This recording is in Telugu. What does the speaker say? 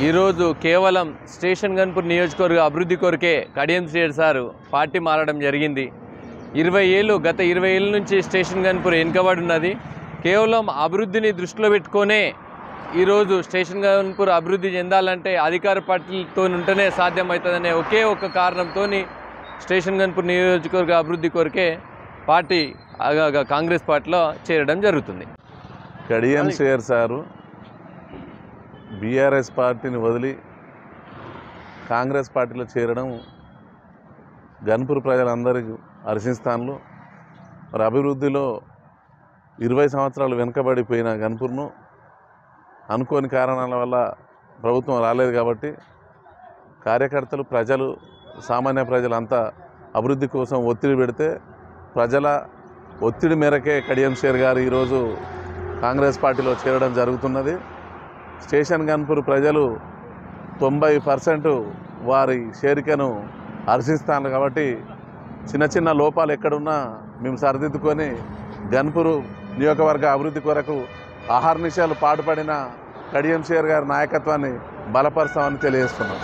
ఈరోజు కేవలం స్టేషన్ గన్పూర్ నియోజకవర్గ అభివృద్ధి కొరకే కడియం శ్రీహరి సారు పార్టీ మారడం జరిగింది. గత 20 ఏళ్ళ నుంచి స్టేషన్ గన్పూర్ వెనుకబడి ఉన్నది. కేవలం అభివృద్ధిని దృష్టిలో పెట్టుకొనే ఈరోజు స్టేషన్ గన్పూర్ అభివృద్ధి చెందాలంటే అధికార పార్టీలతో ఉంటేనే సాధ్యమవుతుందనే ఒకే ఒక కారణంతో స్టేషన్ గన్పూర్ నియోజకవర్గ అభివృద్ధి కొరకే పార్టీ కాంగ్రెస్ పార్టీలో చేరడం జరుగుతుంది. కడియం శ్రీహరి సారు బీఆర్ఎస్ పార్టీని వదిలి కాంగ్రెస్ పార్టీలో చేరడం గన్పూర్ ప్రజలందరికీ హర్షిస్తాన్లు. మరి అభివృద్ధిలో 20 సంవత్సరాలు వెనుకబడిపోయిన గన్పూర్ను అనుకోని కారణాల వల్ల ప్రభుత్వం రాలేదు కాబట్టి కార్యకర్తలు, ప్రజలు, సామాన్య ప్రజలంతా అభివృద్ధి కోసం ఒత్తిడి పెడితే ప్రజల ఒత్తిడి మేరకే కడియం శ్రీహరి గారు ఈరోజు కాంగ్రెస్ పార్టీలో చేరడం జరుగుతున్నది. స్టేషన్ గన్పూర్ ప్రజలు 90% వారి చేరికను హర్షిస్తాను కాబట్టి చిన్న లోపాలు ఎక్కడున్నా మేము సరిదిద్దుకొని గన్పూర్ నియోజకవర్గ అభివృద్ధి కొరకు అహర్నిశలు పాటుపడిన కడియం శ్రీహరి గారి నాయకత్వాన్ని బలపరుస్తామని తెలియజేస్తున్నాం.